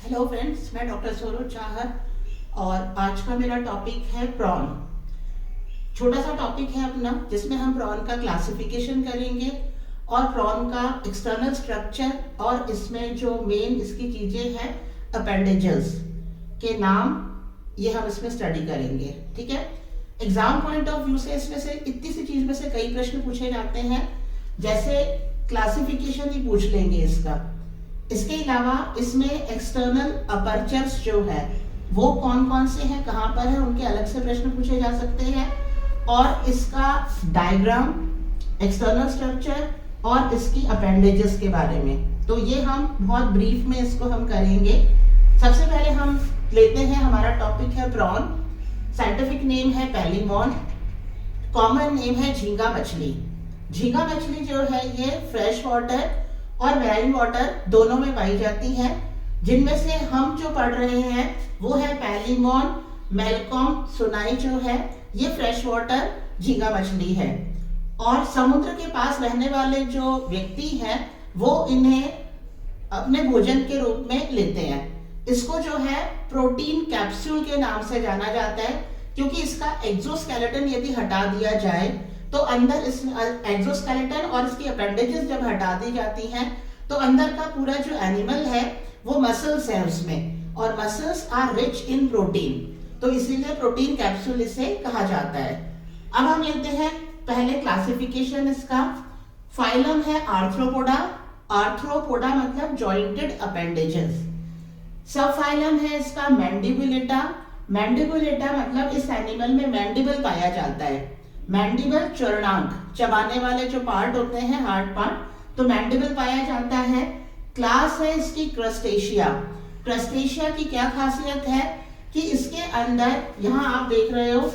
Hello friends, मैं doctor Saurabh Chahar और आज का मेरा टॉपिक है प्रॉन। छोटा सा टॉपिक है अपना, जिसमें हम प्रॉन का क्लासिफिकेशन करेंगे और प्रॉन का एक्सटर्नल स्ट्रक्चर और इसमें जो मेन इसकी चीजें हैं अपेंडेजेस के नाम, ये हम इसमें स्टडी करेंगे। ठीक है। एग्जाम पॉइंट ऑफ व्यू से इसमें से इतनी सी चीज में से कई प्रश्न पूछे जाते हैं, जैसे क्लासिफिकेशन ही पूछ लेंगे इसका। इसके अलावा इसमें एक्सटर्नल अपर्चर्स जो है वो कौन कौन से हैं, कहाँ पर है, उनके अलग से प्रश्न पूछे जा सकते हैं। और इसका डायग्राम, एक्सटर्नल स्ट्रक्चर और इसकी अपेंडेजेस के बारे में, तो ये हम बहुत ब्रीफ में इसको हम करेंगे। सबसे पहले हम लेते हैं, हमारा टॉपिक है प्रॉन। साइंटिफिक नेम है पैलीमॉन, कॉमन नेम है झींगा मछली। झींगा मछली जो है ये फ्रेश वाटर और मैरीन वाटर दोनों में पाई जाती है। जिनमें से हम जो पढ़ रहे हैं वो है पैलीमॉन, मेलकॉम सोनाई जो है ये फ्रेश वाटर झींगा मछली है। और समुद्र के पास रहने वाले जो व्यक्ति हैं वो इन्हें अपने भोजन के रूप में लेते हैं। इसको जो है प्रोटीन कैप्सूल के नाम से जाना जाता है, क्योंकि इसका एक्सोस्केलेटन यदि हटा दिया जाए तो अंदर इस एक्सोस्केलेटन और इसकी अपेंडेजेस जब हटा दी जाती हैं तो अंदर का पूरा जो एनिमल है वो मसल्स है उसमें, और muscles are rich in protein, तो इसीलिए प्रोटीन कैप्सूल इसे कहा जाता है। अब हम लेते हैं पहले क्लासिफिकेशन इसका। फाइलम है आर्थ्रोपोडा। आर्थ्रोपोडा मतलब जॉइंटेड अपेंडेजेस। सब फाइलम है इसका मैंडिबुलेटा। मैंडिबुलेटा मतलब इस एनिमल में मैंडिबल पाया जाता है। मैंडिबल चरणांक, चबाने वाले जो पार्ट होते हैं, हार्ड पार्ट, तो मैंडिबल पाया जाता है। क्लास है इसकी क्रस्टेशिया। क्रस्टेशिया की क्या खासियत है कि इसके अंदर, यहाँ आप देख रहे हो,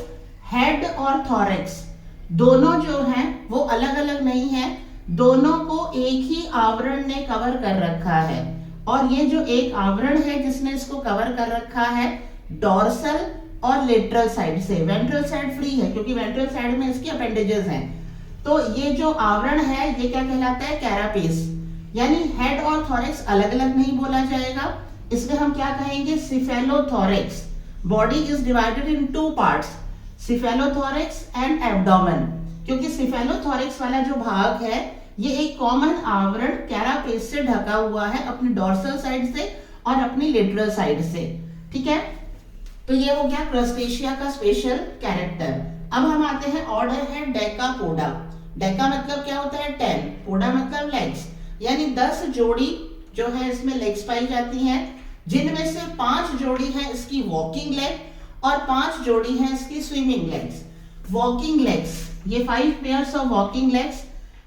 हेड और थॉरेक्स दोनों जो हैं वो अलग अलग नहीं है, दोनों को एक ही आवरण ने कवर कर रखा है। और ये जो एक आवरण है जिसने इसको कवर कर रखा है, डॉर्सल और लेटरल साइड से, वेंट्रल साइड फ्री है क्योंकि वेंट्रल साइड में इसकी अपेंडेजेस हैं। तो ये जो आवरण है ये क्या कहलाता है, कैरापेस। यानी हेड और थॉरेक्स अलग अलग नहीं बोला जाएगा, इसमें हम क्या कहेंगे, cephalothorax. Body is divided in two parts, cephalothorax and abdomen, क्योंकि सिफेलोथॉरेक्स वाला जो भाग है ये एक कॉमन आवरण कैरापेस से ढका हुआ है, अपनी डॉर्सल साइड से और अपनी लेटरल साइड से। ठीक है, तो ये हो गया क्रस्टेशिया का स्पेशल कैरेक्टर। अब हम आते हैं, ऑर्डर है डेकापोडा। डेका मतलब क्या होता है, 10, पोडा मतलब लेग्स, यानी 10 जोड़ी जो है इसमें लेग्स पाई जाती हैं, जिनमें से 5 जोड़ी है इसकी वॉकिंग लेग और 5 जोड़ी है इसकी स्विमिंग लेग्स। वॉकिंग लेग्स, ये 5 पेयर्स ऑफ वॉकिंग लेग्स,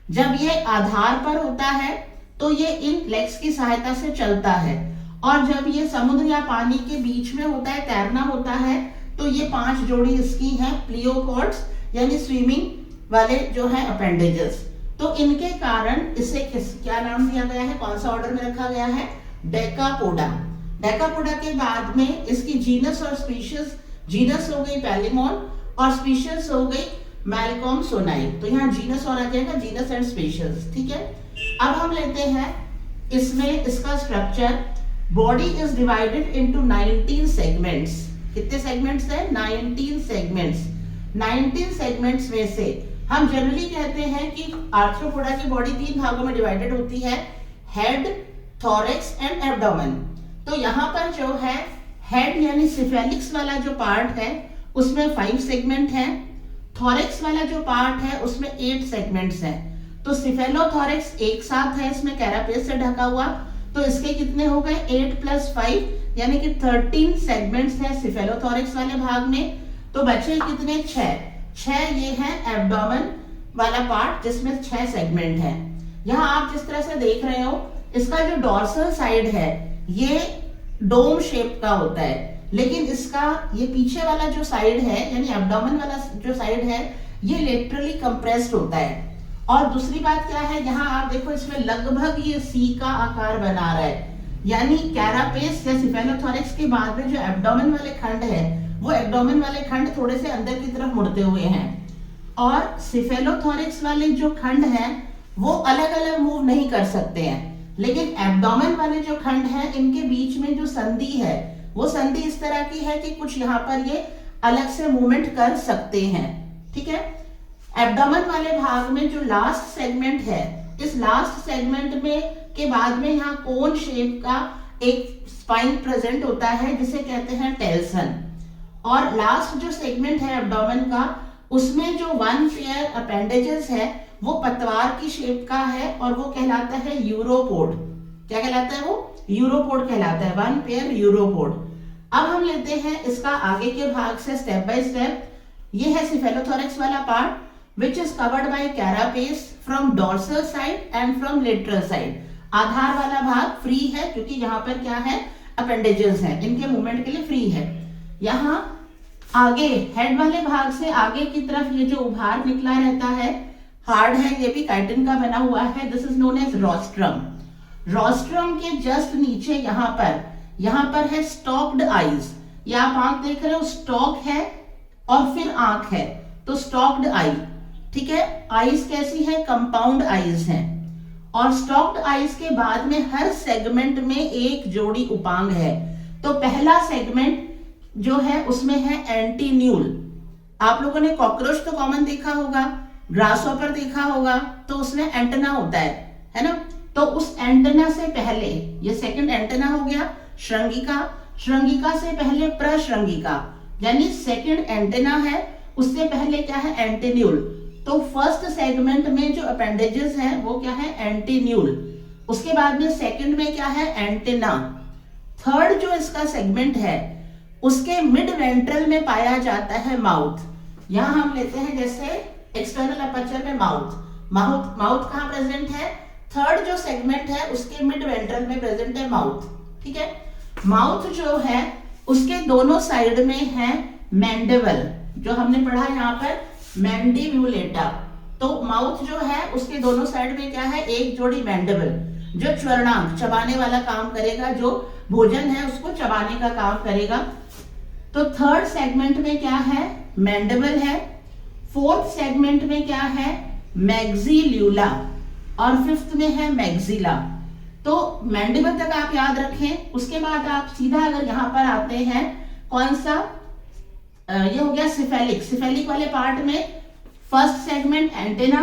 जब ये आधार पर होता है तो ये इन लेग्स की सहायता से चलता है, और जब ये समुद्र या पानी के बीच में होता है, तैरना होता है, तो ये 5 जोड़ी इसकी हैं प्लियोकॉर्ड्स, यानी स्विमिंग वाले जो है अपेंडेजेस। तो इनके कारण इसे क्या नाम दिया गया है, कौन सा ऑर्डर में रखा गया है, डेकापोडा। डेकापोडा के बाद में इसकी जीनस और स्पीशीज, जीनस हो गई पैलीमॉन और स्पीशीज हो गई मेलकॉम सोनाई। तो यहाँ जीनस और आ जाएगा, जीनस एंड स्पीशीज। ठीक है, अब हम लेते हैं इसमें इसका structure. Body is divided into 19 segments. कितने सेगमेंट्स है, 19 सेगमेंट्स। 19 सेगमेंट्स में से हम जनरली कहते हैं कि आर्थ्रोपोडा की बॉडी 3 भागों में डिवाइडेड होती है, हेड, थॉरेक्स एंड एब्डोमेन। तो यहाँ पर जो है हेड यानी सिफेलिक्स वाला जो पार्ट है उसमें 5 सेगमेंट है, थॉरेक्स वाला जो पार्ट है उसमें 8 सेगमेंट्स हैं। तो सिफेलोथॉरेक्स एक साथ है इसमें कैरापेस से ढका हुआ, तो इसके कितने हो गए, 8 + 5 यानी कि 13 सेगमेंट्स हैं सिफेलोथॉरेक्स वाले भाग में। तो बचे कितने, 6 ये है एब्डोमेन वाला पार्ट जिसमें 6 सेगमेंट है। यहाँ आप जिस तरह से देख रहे हो, इसका जो डॉर्सल साइड है ये डोम शेप का होता है, लेकिन इसका ये पीछे वाला जो साइड है यानी एब्डोमेन वाला जो साइड है ये लेटरली कंप्रेस्ड होता है। और दूसरी बात क्या है, यहाँ आप देखो इसमें लगभग ये सी का आकार बना रहा है, यानी कैरापेस या सिफेलोथॉरेक्स के बाद में जो एब्डोमेन वाले खंड है वो एब्डोमेन वाले खंड थोड़े से अंदर की तरफ मुड़ते हुए हैं, और सिफेलोथॉरेक्स वाले जो खंड हैं वो अलग अलग मूव नहीं कर सकते हैं। लेकिन एब्डोमेन वाले जो खंड है इनके बीच में जो संधि है वो संधि इस तरह की है कि कुछ यहाँ पर ये अलग से मूवमेंट कर सकते हैं। ठीक है, एब्डोमेन वाले भाग में जो लास्ट सेगमेंट है, इस लास्ट सेगमेंट में के बाद में यहाँ कोन शेप का एक स्पाइन प्रेजेंट होता है जिसे कहते हैं टेल्सन। और लास्ट जो सेगमेंट है एब्डोमेन का, उसमें जो वन पेयर अपेंडेजेस है वो पतवार की शेप का है और वो कहलाता है यूरोपोड। क्या कहलाता है वो? यूरोपोड कहलाता है, वन पेयर यूरोपोड। अब हम लेते हैं इसका आगे के भाग से स्टेप बाय स्टेप। ये है सिफेलोथोरैक्स वाला part which is covered by carapace from dorsal side and from lateral side। आधार वाला भाग फ्री है क्योंकि यहाँ पर क्या है, अपेंडेजेस हैं, इनके मूवमेंट के लिए फ्री है। यहाँ आगे हेड वाले भाग से आगे की तरफ ये जो उभार निकला रहता है, हार्ड है, ये भी काइटिन का बना हुआ है, this is known as rostrum. Rostrum के जस्ट नीचे यहाँ पर है स्टॉक्ड आईज। ये आप आंख देख रहे हो, स्टॉक है और फिर आंख है, तो स्टॉक्ड आई। ठीक है, आईज कैसी है? कंपाउंड आईज हैं। और स्टॉक्ड आईज के बाद में हर सेगमेंट में एक जोड़ी उपांग है। तो पहला सेगमेंट जो है उसमें है एंटीन्यूल। आप लोगों ने कॉकरोच तो कॉमन देखा होगा, ग्रासहॉपर देखा होगा, तो उसमें एंटेना होता है ना? तो उस एंटेना से पहले ये सेकंड एंटेना हो गया श्रृंगिका, श्रृंगिका से पहले प्रश्रृंगिका, यानी सेकंड एंटेना है, उससे पहले क्या है? एंटीन्यूल। तो फर्स्ट सेगमेंट में जो अपेंडेजेस हैं वो क्या है? एंटीन्यूल। उसके बाद में सेकंड में क्या है? एंटेना। थर्ड जो इसका सेगमेंट है उसके मिड वेंट्रल में पाया जाता है माउथ। यहां हम लेते हैं जैसे एक्सटर्नल अपर्चर में माउथ कहां प्रेजेंट है? थर्ड जो सेगमेंट है उसके मिड वेंट्रल में प्रेजेंट है माउथ। ठीक है, माउथ जो है उसके दोनों साइड में है मैंडिबल, जो हमने पढ़ा यहाँ पर मैंडिब्यूलेटा। तो माउथ जो है उसके दोनों साइड में क्या है? एक जोड़ी मैंडिबल, जो च्वर्णांक चबाने वाला काम करेगा, जो भोजन है उसको चबाने का काम करेगा। तो थर्ड सेगमेंट में क्या है? मैंडिबल है। फोर्थ सेगमेंट में क्या है? मैग्जील्यूला। और फिफ्थ में है मैग्जिला। तो मैंडिबल तक आप याद रखें। उसके बाद आप सीधा अगर यहाँ पर आते हैं, कौन सा? ये हो गया सिफेलिक। सिफेलिक वाले पार्ट में first segment antenna,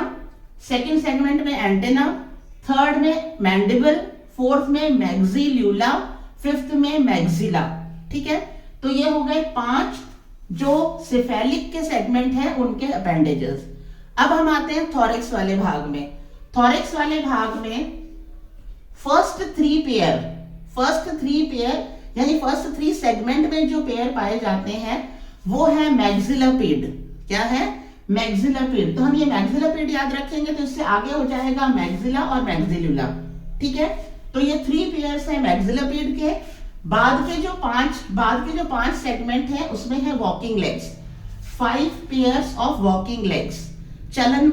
second segment में एंटेना, थर्ड में मैंडिबल, फोर्थ में मैग्जील्यूला, फिफ्थ में मैग्जिला। ठीक है, तो ये हो गए 5 जो सिफेलिक के सेगमेंट है उनके अपेंडेजेस। अब हम आते हैं थोरैक्स वाले भाग में। थोरैक्स वाले भाग में फर्स्ट 3 पेयर यानी फर्स्ट 3 सेगमेंट में जो पेयर पाए जाते हैं वो है मैग्जिलापिड। क्या है? मैग्जिलापिड। तो हम ये मैग्जिलापिड याद रखेंगे तो इससे आगे हो जाएगा मैग्जिला और मैग्जिल्यूला। ठीक है, तो ये 3 पेयर्स है मैग्जिलापिड के। बाद के जो 5 सेगमेंट है उसमें है walking legs, 5 pairs of walking legs. चलन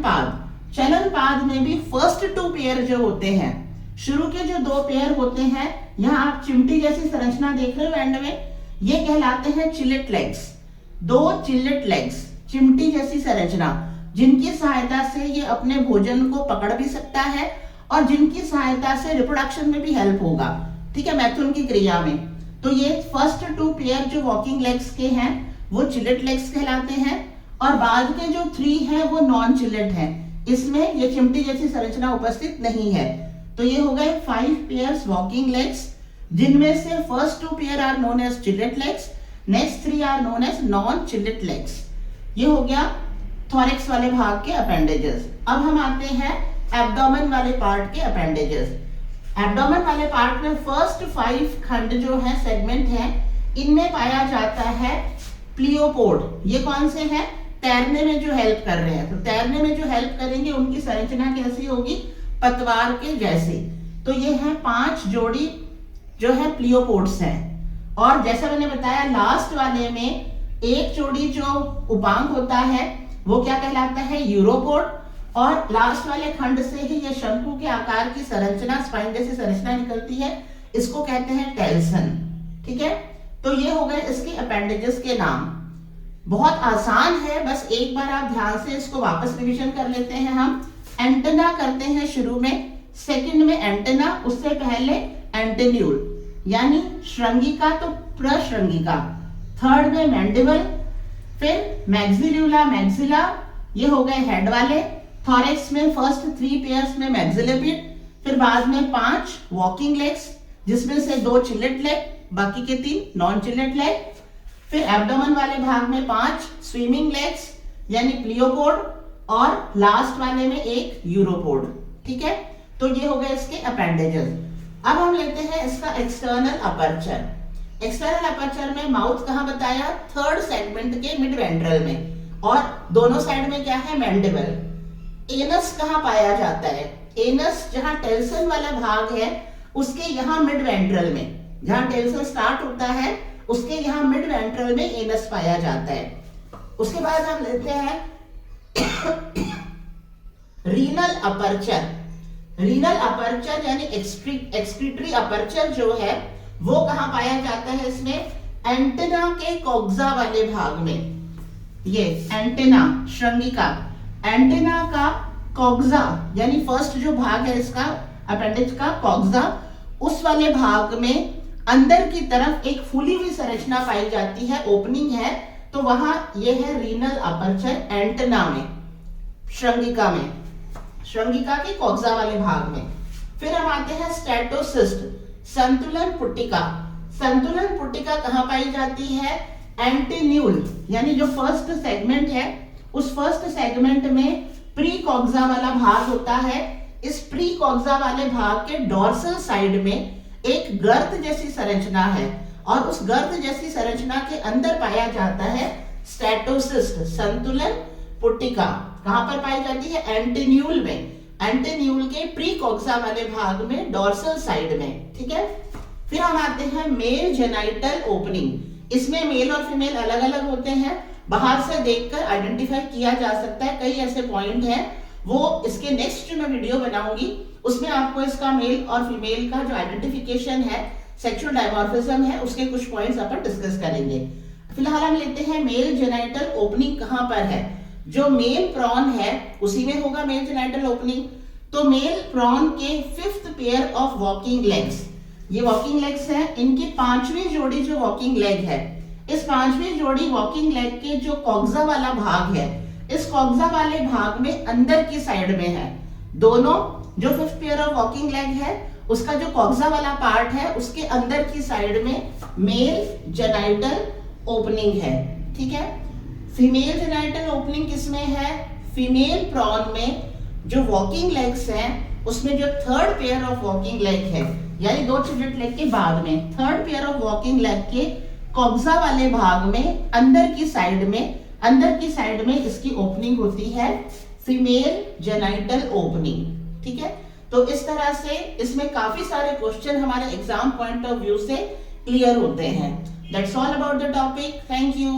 पाद में भी फर्स्ट 2 पेयर जो होते हैं, शुरू के जो 2 पेयर होते हैं, यहाँ आप चिमटी जैसी संरचना देख रहे हो एंड में, ये कहलाते हैं चिलेट लेग्स। 2 चिलेट लेग्स, चिमटी जैसी संरचना, जिनकी सहायता से ये अपने भोजन को पकड़ भी सकता है और जिनकी सहायता से रिप्रोडक्शन में भी हेल्प होगा। ठीक है, मैथुन की क्रिया में। तो ये फर्स्ट 2 पेयर जो वॉकिंग लेग्स के हैं वो चिलेट लेग्स कहलाते हैं और बाद के जो 3 हैं वो नॉन चिलेट हैं। इसमें ये चिमटी जैसी संरचना उपस्थित नहीं है। तो ये हो गए 5 पेयर्स वॉकिंग लेग्स, जिनमें से first 2 pair are known as chelate legs, next 3 are known as non chelate legs. ये हो गया थोरैक्स वाले भाग के अपेंडेजेस। अब हम आते हैं एब्डोमेन वाले पार्ट के अपेंडेजेस। एब्डोमेन वाले पार्ट में फर्स्ट 5 खंड जो है सेगमेंट है, इनमें पाया जाता है प्लियोपोड। ये कौन से हैं? तैरने में जो हेल्प कर रहे हैं। तो तैरने में जो हेल्प करेंगे उनकी संरचना कैसी होगी? पतवार के जैसे। तो ये है 5 जोड़ी जो है प्लियोपोड्स हैं। और जैसा मैंने बताया लास्ट वाले में एक जोड़ी जो उपांग होता है वो क्या कहलाता है? यूरोपोड। और लास्ट वाले खंड से ही ये शंकु के आकार की संरचना, स्पाइन जैसी संरचना निकलती है, इसको कहते हैं टेल्सन। ठीक है, तो ये हो गए इसके अपेंडेजेस के नाम। बहुत आसान है, बस एक बार आप ध्यान से इसको वापस रिवीजन कर लेते हैं। हम एंटेना करते हैं शुरू में, सेकंड में एंटेना, उससे पहले एंटेन्यूल यानी श्रृंगिका तो प्रश्रृंगिका, थर्ड में मैंडिबल, फिर मैक्सिल्यूला मैक्सिला, ये हो गए हेड वाले, थॉरेक्स में फर्स्ट 3 पेयर्स में मैक्सिलोपिड, फिर बाद में 5 वॉकिंग लेग्स जिसमें से 2 चिलेट लेग, बाकी के 3 नॉन चिलेट लेग, फिर एब्डोमेन वाले भाग में 5 स्विमिंग लेग्स यानी प्लियोपोड, और लास्ट वाले में 1 यूरोपोड। ठीक है, तो ये हो गए इसके अपेंडेजेस। अब हम लेते हैं इसका एक्सटर्नल अपर्चर। एक्सटर्नल अपर्चर में माउथ कहाँ बताया, थर्ड सेगमेंट के मिड वेंट्रल में, और दोनों साइड में क्या है, मैंडिबल। एनस कहाँ पाया जाता है, एनस जहां टेल्सन वाला भाग है उसके यहाँ मिड वेंट्रल में, जहां टेल्सन स्टार्ट होता है उसके यहाँ मिड वेंट्रल में एनस पाया जाता है। उसके बाद हम लेते हैं रीनल अपर्चर। रीनल अपर्चर यानी एक्सक्रीटरी अपर्चर जो है वो कहां पाया जाता है, इसमें एंटेना के कॉक्सा वाले भाग में। ये एंटेना श्रृंगिका, एंटेना का कॉक्सा यानी फर्स्ट जो भाग है इसका अपेंडिक्स का कॉक्सा, उस वाले भाग में अंदर की तरफ एक फूली हुई संरचना पाई जाती है, ओपनिंग है, तो वहां ये है रीनल अपर्चर एंटेना में, श्रृंगिका में, श्रृंगिका के कॉक्सा वाले भाग में। फिर हम आते हैं स्टेटोसिस्ट, संतुलन पुट्टिका। संतुलन पुट्टिका कहां पाई जाती है, एंटीन्यूल यानी जो फर्स्ट सेगमेंट है उस फर्स्ट सेगमेंट में प्री कॉक्सा वाला भाग होता है। इस प्री कॉक्सा वाले भाग के डॉर्सल साइड में एक गर्त जैसी संरचना है, और उस गर्त जैसी संरचना के अंदर पाया जाता है स्टेटोसिस्ट, संतुलन पुट्टिका। कहां पर पाई जाती है, एंटीन्यूल में, एंटीन्यूल के प्री कॉक्सा वाले भाग में, डॉर्सल साइड में। ठीक है, फिर हम आते हैं मेल जेनाइटल ओपनिंग। इसमें मेल और फीमेल अलग अलग होते हैं, बाहर से देखकर आइडेंटिफाई किया जा सकता है। कई ऐसे पॉइंट हैं, वो इसके नेक्स्ट जो मैं वीडियो बनाऊंगी उसमें आपको इसका मेल और फीमेल का जो आइडेंटिफिकेशन है, सेक्सुअल डायमॉर्फिज्म है, उसके कुछ पॉइंट्स अपन डिस्कस करेंगे। फिलहाल हम लेते हैं मेल जेनाइटल ओपनिंग कहां पर है। जो मेल प्रॉन है उसी में होगा मेल जेनाइटल ओपनिंग। तो मेल प्रॉन के 5th pair of walking legs, ये वॉकिंग लेग्स हैं, इनकी 5वीं जोड़ी जो वॉकिंग लेग है, इस 5वीं जोड़ी वॉकिंग लेग के जो कॉक्सा वाला भाग है, इस कॉक्सा वाले भाग में अंदर की साइड में है। दोनों जो 5th pair of walking leg है उसका जो कॉक्सा वाला पार्ट है उसके अंदर की साइड में मेल जेनाइटल ओपनिंग है। ठीक है, फीमेल जेनाइटल ओपनिंग किसमें है, फीमेल प्रॉन में जो वॉकिंग लेग्स हैं उसमें जो 3rd pair of walking leg है, यानी 2 चिलेट लेग के बाद में 3rd pair of walking leg के कॉक्सा वाले भाग में अंदर की साइड में इसकी ओपनिंग होती है, फीमेल जेनाइटल ओपनिंग। ठीक है, तो इस तरह से इसमें काफी सारे क्वेश्चन हमारे एग्जाम पॉइंट ऑफ व्यू से क्लियर होते हैं। That's all about the topic. Thank you.